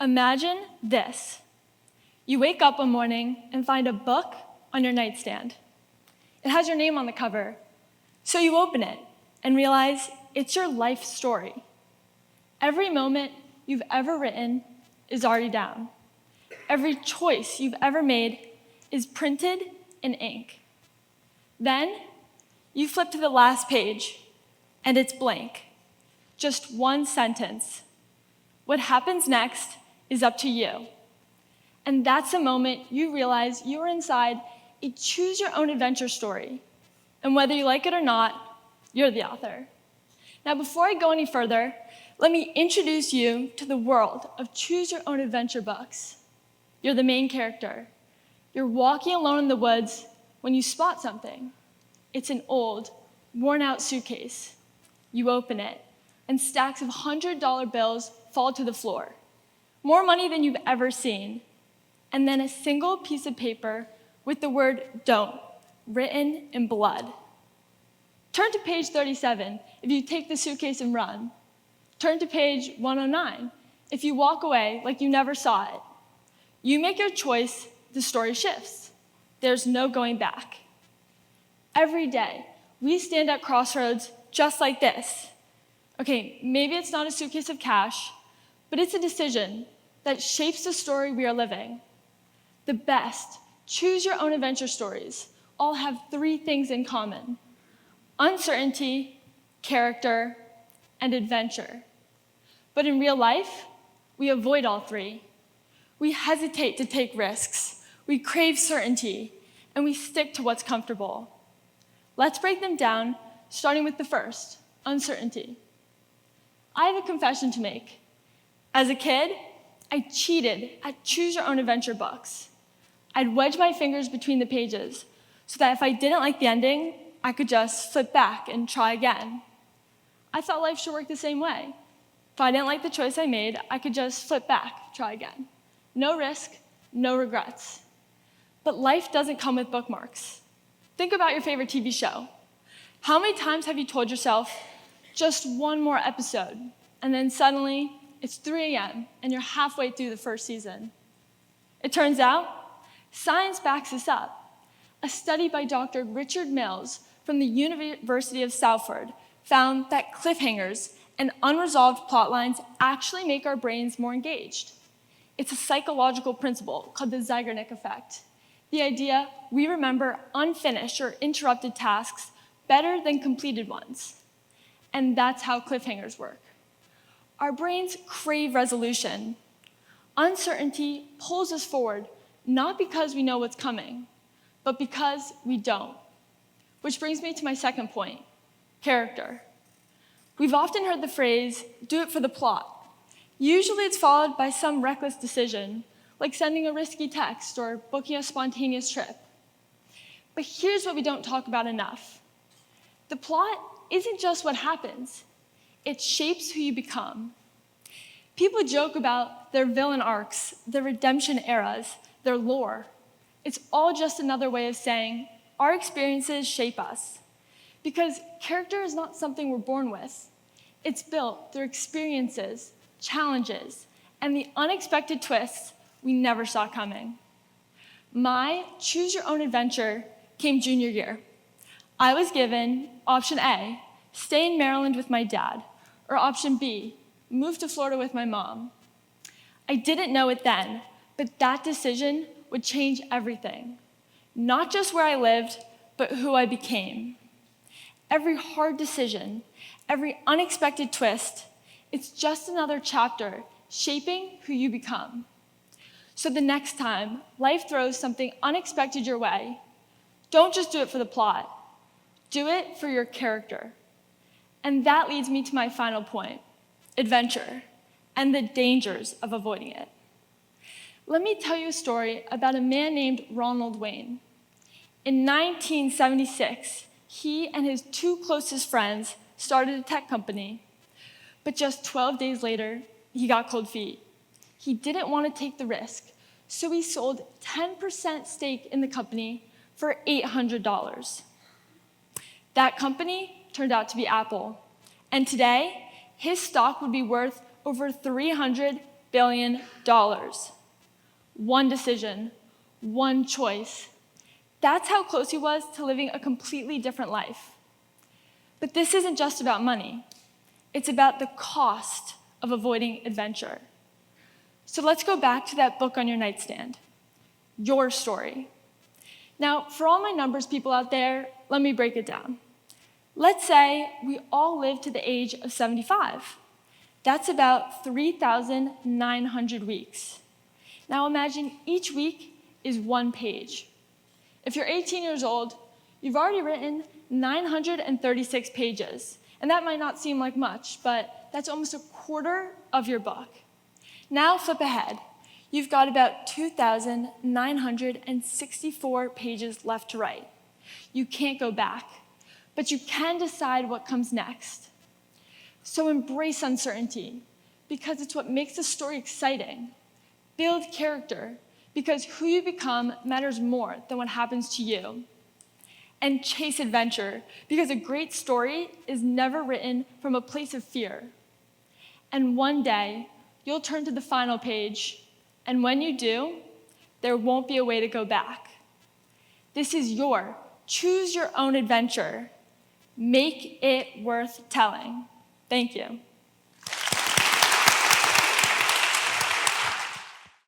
Imagine this. You wake up one morning and find a book on your nightstand. It has your name on the cover. So you open it and realize it's your life story. Every moment you've ever written is already down. Every choice you've ever made is printed in ink. Then you flip to the last page and it's blank. Just one sentence. What happens next is up to you. And that's the moment you realize you are inside a choose-your-own-adventure story. And whether you like it or not, you're the author. Now, before I go any further, let me introduce you to the world of choose-your-own-adventure books. You're the main character. You're walking alone in the woods when you spot something. It's an old, worn-out suitcase. You open it, and stacks of $100 bills fall to the floor. More money than you've ever seen. And then a single piece of paper with the word "don't" written in blood. Turn to page 37 if you take the suitcase and run. Turn to page 109 if you walk away like you never saw it. You make your choice, the story shifts. There's no going back. Every day, we stand at crossroads just like this. Okay, maybe it's not a suitcase of cash, but it's a decision that shapes the story we are living. The best choose-your-own-adventure stories all have three things in common: uncertainty, character, and adventure. But in real life, we avoid all three. We hesitate to take risks, we crave certainty, and we stick to what's comfortable. Let's break them down, starting with the first, uncertainty. I have a confession to make. As a kid, I cheated at choose-your-own-adventure books. I'd wedge my fingers between the pages so that if I didn't like the ending, I could just flip back and try again. I thought life should work the same way. If I didn't like the choice I made, I could just flip back, try again. No risk, no regrets. But life doesn't come with bookmarks. Think about your favorite TV show. How many times have you told yourself, just one more episode, and then suddenly it's 3 a.m. and you're halfway through the first season? It turns out, science backs this up. A study by Dr. Richard Mills from the University of Salford found that cliffhangers and unresolved plot lines actually make our brains more engaged. It's a psychological principle called the Zeigarnik effect. The idea we remember unfinished or interrupted tasks better than completed ones. And that's how cliffhangers work. Our brains crave resolution. Uncertainty pulls us forward, not because we know what's coming, but because we don't. Which brings me to my second point, character. We've often heard the phrase, "do it for the plot." Usually it's followed by some reckless decision, like sending a risky text or booking a spontaneous trip. But here's what we don't talk about enough. The plot isn't just what happens. It shapes who you become. People joke about their villain arcs, their redemption eras, their lore. It's all just another way of saying our experiences shape us. Because character is not something we're born with. It's built through experiences, challenges, and the unexpected twists we never saw coming. My choose-your-own-adventure came junior year. I was given option A, stay in Maryland with my dad, or option B, move to Florida with my mom. I didn't know it then, but that decision would change everything. Not just where I lived, but who I became. Every hard decision, every unexpected twist, it's just another chapter shaping who you become. So the next time life throws something unexpected your way, don't just do it for the plot. Do it for your character. And that leads me to my final point, adventure, and the dangers of avoiding it. Let me tell you a story about a man named Ronald Wayne. In 1976, he and his two closest friends started a tech company. But just 12 days later, he got cold feet. He didn't want to take the risk, so he sold 10% stake in the company for $800. That company turned out to be Apple. And today, his stock would be worth over $300 billion. One decision, one choice. That's how close he was to living a completely different life. But this isn't just about money. It's about the cost of avoiding adventure. So let's go back to that book on your nightstand, your story. Now, for all my numbers people out there, let me break it down. Let's say we all live to the age of 75. That's about 3,900 weeks. Now imagine each week is one page. If you're 18 years old, you've already written 936 pages. And that might not seem like much, but that's almost a quarter of your book. Now flip ahead. You've got about 2,964 pages left to write. You can't go back, but you can decide what comes next. So embrace uncertainty, because it's what makes the story exciting. Build character, because who you become matters more than what happens to you. And chase adventure, because a great story is never written from a place of fear. And one day, you'll turn to the final page, and when you do, there won't be a way to go back. This is your choose your own adventure. Make it worth telling. Thank you.